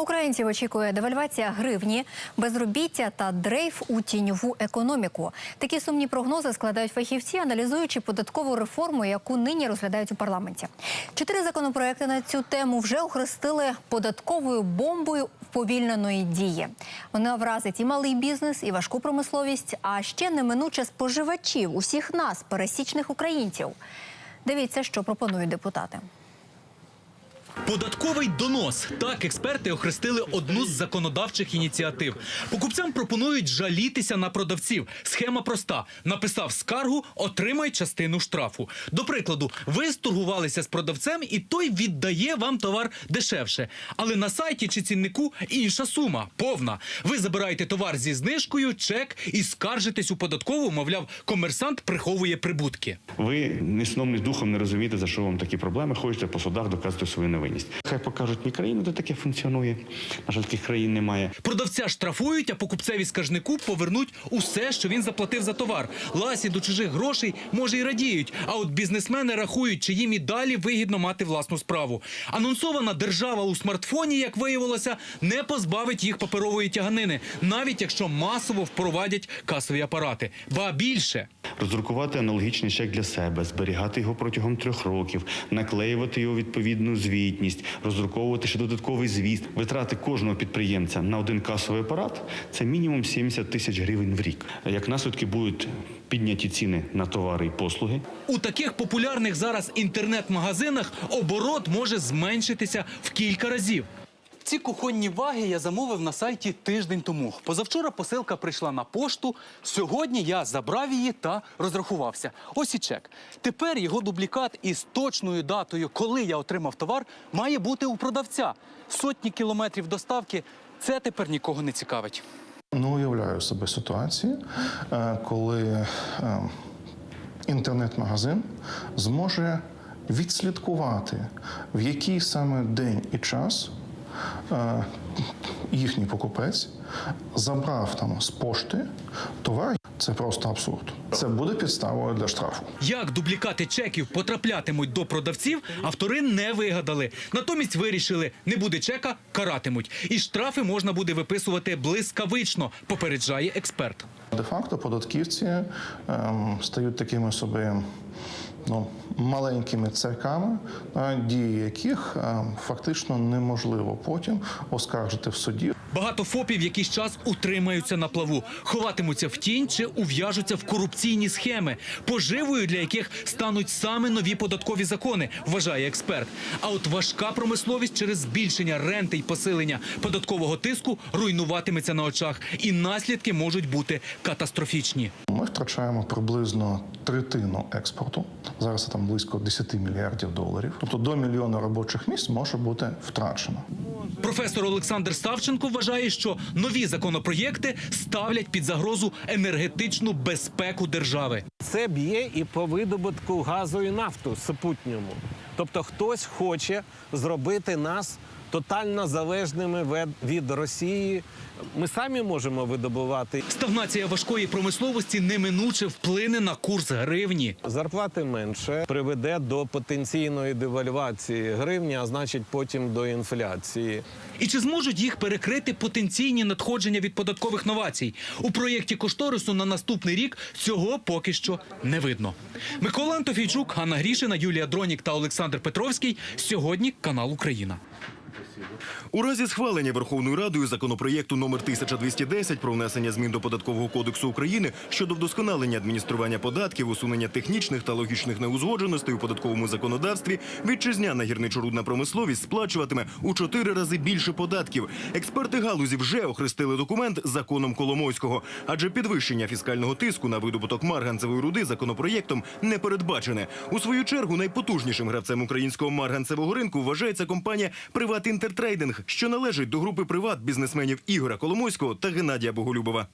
Українців очікує девальвація гривні, безробіття та дрейф у тіньову економіку. Такі сумні прогнози складають фахівці, аналізуючи податкову реформу, яку нині розглядають у парламенті. 4 законопроекти на цю тему вже охрестили податковою бомбою вповільненої дії. Вона вразить і малий бізнес, і важку промисловість, а ще неминуче споживачів, усіх нас, пересічних українців. Дивіться, що пропонують депутати. Податковий донос. Так експерти охрестили одну з законодавчих ініціатив. Покупцям пропонують жалітися на продавців. Схема проста. Написав скаргу – отримай частину штрафу. До прикладу, ви сторгувалися з продавцем і той віддає вам товар дешевше. Але на сайті чи ціннику інша сума, повна. Ви забираєте товар зі знижкою, чек і скаржитесь у податкову, мовляв, комерсант приховує прибутки. Ви ні сном, ні духом не розумієте, за що вам такі проблеми, хочете по судах доказати свою невинність. Хай покажуть мені країну, де таке функціонує. На жаль, таких країн немає. Продавця штрафують, а покупцеві-скаржнику повернуть усе, що він заплатив за товар. Ласі до чужих грошей, може, й радіють. А от бізнесмени рахують, чи їм і далі вигідно мати власну справу. Анонсована держава у смартфоні, як виявилося, не позбавить їх паперової тяганини, навіть якщо масово впровадять касові апарати. Ба більше. Роздрукувати аналогічний чек для себе, зберігати його протягом 3 років, наклеювати його відповідну звітність, роздруковувати ще додатковий звіт. Витрати кожного підприємця на один касовий апарат – це мінімум 70 тисяч гривень в рік. Як наслідки будуть підняті ціни на товари і послуги. У таких популярних зараз інтернет-магазинах оборот може зменшитися в кілька разів. Ці кухонні ваги я замовив на сайті тиждень тому. Позавчора посилка прийшла на пошту, сьогодні я забрав її та розрахувався. Ось і чек. Тепер його дублікат із точною датою, коли я отримав товар, має бути у продавця. Сотні кілометрів доставки – це тепер нікого не цікавить. Уявляю собі ситуацію, коли інтернет-магазин зможе відслідкувати, в який саме день і час їхній покупець забрав там з пошти товар. Це просто абсурд. Це буде підставою для штрафу. Як дублікати чеків потраплятимуть до продавців, автори не вигадали. Натомість вирішили, не буде чека – каратимуть. І штрафи можна буде виписувати блискавично, попереджає експерт. Де-факто податківці стають такими собі маленькими церквами, дії яких фактично неможливо потім оскаржити в суді. Багато ФОПів якийсь час утримаються на плаву, ховатимуться в тінь чи ув'яжуться в корупційні схеми, поживою для яких стануть саме нові податкові закони, вважає експерт. А от важка промисловість через збільшення ренти й посилення податкового тиску руйнуватиметься на очах, і наслідки можуть бути катастрофічні. Ми втрачаємо приблизно третину експорту. Зараз це там близько 10 мільярдів доларів. Тобто до мільйона робочих місць може бути втрачено. Професор Олександр Савченко вважає, що нові законопроєкти ставлять під загрозу енергетичну безпеку держави. Це б'є і по видобутку газу і нафту супутньому. Тобто хтось хоче зробити нас тотально залежними від Росії. Ми самі можемо видобувати. Стагнація важкої промисловості неминуче вплине на курс гривні. Зарплати менше приведе до потенційної девальвації гривні, а значить потім до інфляції. І чи зможуть їх перекрити потенційні надходження від податкових новацій? У проєкті кошторису на наступний рік цього поки що не видно. Микола Антофійчук, Ганна Грішина, Юлія Дронік та Олександр Петровський. Сьогодні канал «Україна». У разі схвалення Верховною Радою законопроєкту номер 1210 про внесення змін до Податкового кодексу України щодо вдосконалення адміністрування податків, усунення технічних та логічних неузгодженостей у податковому законодавстві, вітчизняна гірничорудна промисловість сплачуватиме у 4 рази більше податків. Експерти галузі вже охрестили документ законом Коломойського, адже підвищення фіскального тиску на видобуток марганцевої руди законопроєктом не передбачене. У свою чергу найпотужнішим гравцем українського марганцевого ринку вважається компанія «Приват Інтертрейдинг», що належить до групи приват бізнесменів Ігоря Коломойського та Геннадія Боголюбова.